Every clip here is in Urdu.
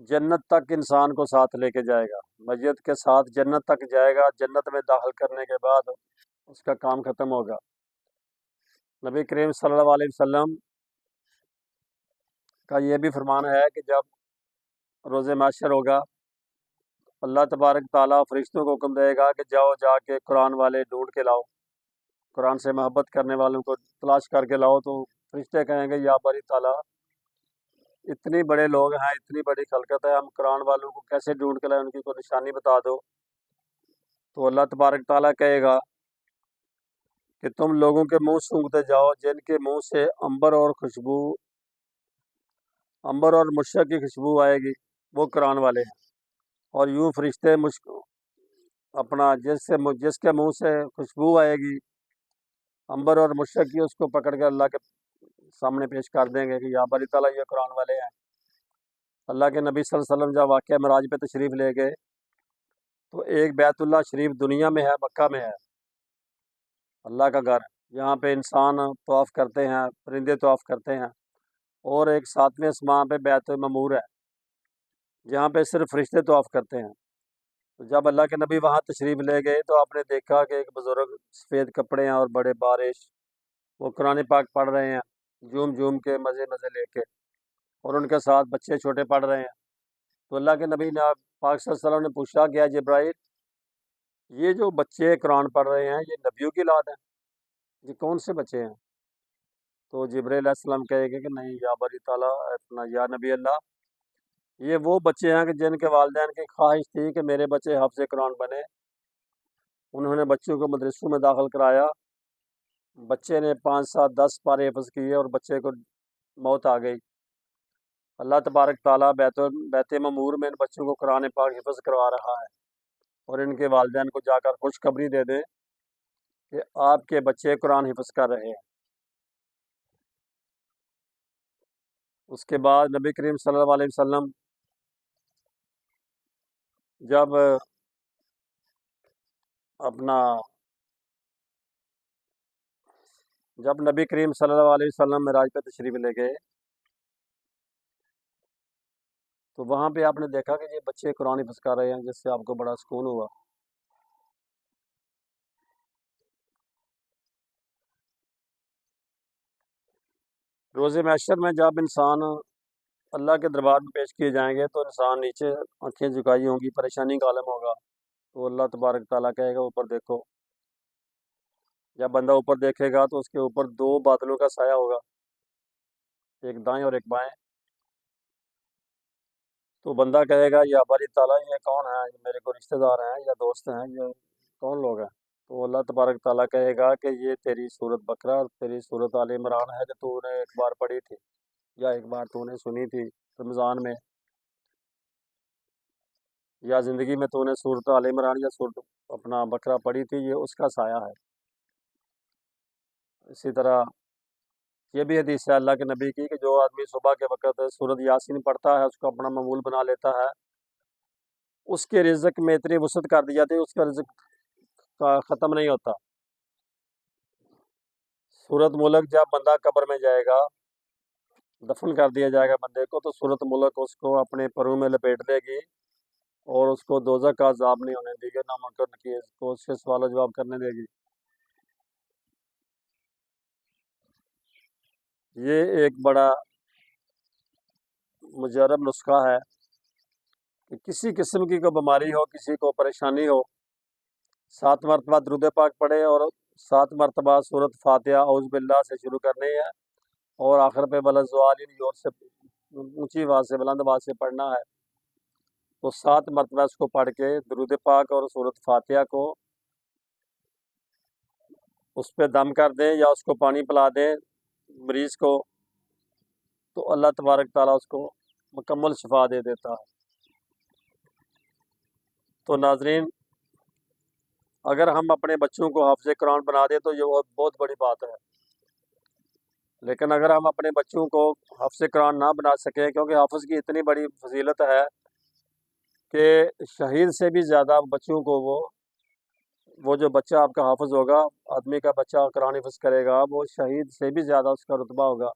جنت تک انسان کو ساتھ لے کے جائے گا، میت کے ساتھ جنت تک جائے گا، جنت میں داخل کرنے کے بعد اس کا کام ختم ہوگا۔ نبی کریم صلی اللہ علیہ وسلم کا یہ بھی فرمان ہے کہ جب روز محشر ہوگا، اللہ تبارک تعالیٰ فرشتوں کو حکم دے گا کہ جاؤ جا کے قرآن والے ڈھونڈ کے لاؤ، قرآن سے محبت کرنے والوں کو تلاش کر کے لاؤ۔ تو فرشتے کہیں گے یا باری تعالیٰ، اتنی بڑے لوگ ہیں، اتنی بڑی خلقت ہے، ہم قرآن والوں کو کیسے ڈھونڈ کے لائیں، ان کی کوئی نشانی بتا دو۔ تو اللہ تبارک تعالیٰ کہے گا کہ تم لوگوں کے منہ سونگھتے جاؤ جن کے منہ سے عنبر اور مشک کی خوشبو آئے گی، وہ قرآن والے ہیں۔ اور یوں فرشتے اپنا جس کے منہ سے خوشبو آئے گی عنبر اور مشک کی، اس کو پکڑ کے اللہ کے سامنے پیش کر دیں گے کہ یا باری تعالیٰ یہ قرآن والے ہیں۔ اللہ کے نبی صلی اللہ علیہ وسلم جب واقعہ معراج پہ تشریف لے گئے تو ایک بیت اللہ شریف دنیا میں ہے، مکہ میں ہے، اللہ کا گھر، یہاں پہ انسان طواف کرتے ہیں، پرندے طواف کرتے ہیں، اور ایک 7ویں آسمان پہ بیت معمور ہے جہاں پہ صرف فرشتے طواف کرتے ہیں۔ تو جب اللہ کے نبی وہاں تشریف لے گئے تو آپ نے دیکھا کہ ایک بزرگ سفید کپڑے ہیں اور بڑے بارش، وہ قرآن پاک پڑھ رہے ہیں جھوم کے مزے لے کے، اور ان کے ساتھ بچے چھوٹے پڑھ رہے ہیں۔ تو اللہ کے نبی نے پاک صلی اللہ علیہ وسلم نے پوچھا کہ جبرائیل، یہ جو بچے قرآن پڑھ رہے ہیں یہ نبیوں کی اولاد ہیں، یہ کون سے بچے ہیں؟ تو جبرائیل علیہ السلام کہے گا کہ نہیں یا باری تعالیٰ، یا نبی اللہ، یہ وہ بچے ہیں کہ جن کے والدین کی خواہش تھی کہ میرے بچے حافظ قرآن بنے، انہوں نے بچوں کو مدرسوں میں داخل کرایا، بچے نے 5 7 10 پارے حفظ کیے اور بچے کو موت آ گئی۔ اللہ تبارک تعالیٰ بیت معمور میں ان بچوں کو قرآن پاک حفظ کروا رہا ہے، اور ان کے والدین کو جا کر خوشخبری دے دیں کہ آپ کے بچے قرآن حفظ کر رہے ہیں۔ اس کے بعد نبی کریم صلی اللہ علیہ وسلم جب نبی کریم صلی اللہ علیہ وسلم معراج پہ تشریف لے گئے تو وہاں پہ آپ نے دیکھا کہ یہ بچے قرآن حفظ کر رہے ہیں، جس سے آپ کو بڑا سکون ہوا۔ روز محشر میں جب انسان اللہ کے دربار میں پیش کیے جائیں گے تو انسان نیچے آنکھیں جھکائی ہوں گی، پریشانی کا عالم ہوگا۔ تو اللہ تبارک تعالیٰ کہے گا اوپر دیکھو۔ جب بندہ اوپر دیکھے گا تو اس کے اوپر 2 بادلوں کا سایہ ہوگا، ایک دائیں اور ایک بائیں۔ تو بندہ کہے گا یا باری تعالیٰ، یہ کون ہے؟ یہ میرے کو رشتہ دار ہیں یا دوست ہیں، یہ کون لوگ ہیں؟ تو اللہ تبارک تعالیٰ کہے گا کہ یہ تیری سورت بقرہ اور تیری سورت آل عمران ہے جو تو نے ایک بار پڑھی تھی یا ایک بار تو نے سنی تھی رمضان میں، یا زندگی میں تو نے سورت آل عمران یا سورت اپنا بقرہ پڑھی تھی، یہ اس کا سایہ ہے۔ اسی طرح یہ بھی حدیث ہے اللہ کے نبی کی کہ جو آدمی صبح کے وقت سورت یاسین پڑھتا ہے، اس کو اپنا معمول بنا لیتا ہے، اس کے رزق میں اتنی وسعت کر دی جاتی ہے، اس کا رزق ختم نہیں ہوتا۔ سورت ملک جب بندہ قبر میں جائے گا، دفن کر دیا جائے گا بندے کو، تو سورت ملک اس کو اپنے پروں میں لپیٹ دے گی اور اس کو دوزخ کا عذاب نہیں ہونے دے گی، نہ منکر نکیر کو اس کے سوال و جواب کرنے دے گی۔ یہ ایک بڑا مجرب نسخہ ہے کہ کسی قسم کی کوئی بیماری ہو، کسی کو پریشانی ہو، 7 مرتبہ درود پاک پڑھے اور 7 مرتبہ سورت فاتحہ اعوذ باللہ سے شروع کرنی ہے، اور آخر پہ ولضالین زور سے اونچی آواز سے بلند آواز سے پڑھنا ہے۔ تو 7 مرتبہ اس کو پڑھ کے درود پاک اور سورت فاتحہ کو اس پہ دم کر دیں یا اس کو پانی پلا دیں مریض کو، تو اللہ تبارک تعالیٰ اس کو مکمل شفا دے دیتا ہے۔ تو ناظرین، اگر ہم اپنے بچوں کو حافظ قرآن بنا دیں تو یہ بہت بڑی بات ہے، لیکن اگر ہم اپنے بچوں کو حافظ قرآن نہ بنا سکیں، کیونکہ حافظ کی اتنی بڑی فضیلت ہے کہ شہید سے بھی زیادہ بچوں کو وہ جو بچہ آپ کا حافظ ہوگا، آدمی کا بچہ قرآن حفظ کرے گا، وہ شہید سے بھی زیادہ اس کا رتبہ ہوگا،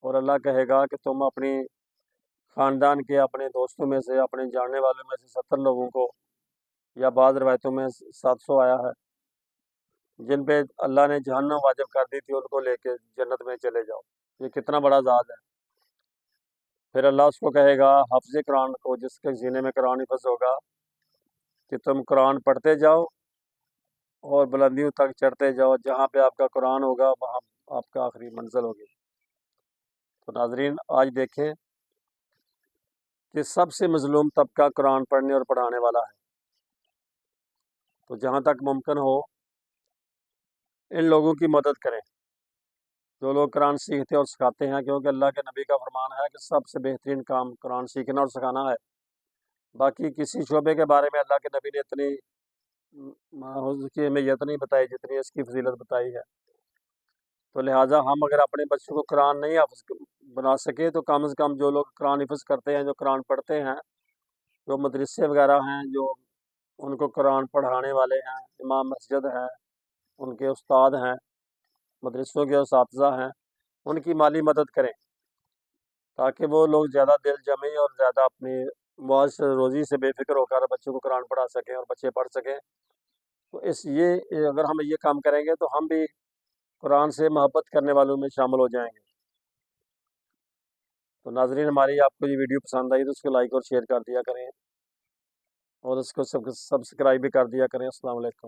اور اللہ کہے گا کہ تم اپنی خاندان کے اپنے دوستوں میں سے اپنے جاننے والوں میں سے 70 لوگوں کو یا بعض روایتوں میں 700 آیا ہے جن پہ اللہ نے جہنم واجب کر دی تھی، ان کو لے کے جنت میں چلے جاؤ۔ یہ کتنا بڑا ذات ہے۔ پھر اللہ اس کو کہے گا حفظ قرآن کو، جس کے سینے میں قرآن حفظ ہوگا، کہ تم قرآن پڑھتے جاؤ اور بلندیوں تک چڑھتے جاؤ، جہاں پہ آپ کا قرآن ہوگا وہاں آپ کا آخری منزل ہوگی۔ تو ناظرین، آج دیکھیں کہ سب سے مظلوم طبقہ قرآن پڑھنے اور پڑھانے والا ہے۔ تو جہاں تک ممکن ہو ان لوگوں کی مدد کریں جو لوگ قرآن سیکھتے اور سکھاتے ہیں، کیونکہ اللہ کے نبی کا فرمان ہے کہ سب سے بہترین کام قرآن سیکھنا اور سکھانا ہے۔ باقی کسی شعبے کے بارے میں اللہ کے نبی نے اتنی اس کی اہمیت نہیں بتائی جتنی اس کی فضیلت بتائی ہے۔ تو لہٰذا ہم اگر اپنے بچوں کو قرآن نہیں حافظ بنا سکے تو کم از کم جو لوگ قرآن حفظ کرتے ہیں، جو قرآن پڑھتے ہیں، جو مدرسے وغیرہ ہیں، جو ان کو قرآن پڑھانے والے ہیں، امام مسجد ہیں، ان کے استاد ہیں، مدرسوں کے اساتذہ ہیں، ان کی مالی مدد کریں تاکہ وہ لوگ زیادہ دل جمعیں اور زیادہ اپنی معاش روزی سے بے فکر ہو کر بچوں کو قرآن پڑھا سکیں اور بچے پڑھ سکیں۔ تو اگر ہم یہ کام کریں گے تو ہم بھی قرآن سے محبت کرنے والوں میں شامل ہو جائیں گے۔ تو ناظرین، ہماری آپ کو یہ ویڈیو پسند آئی تو اس کو لائک اور شیئر کر دیا کریں اور اس کو سبسکرائب بھی کر دیا کریں۔ السلام علیکم۔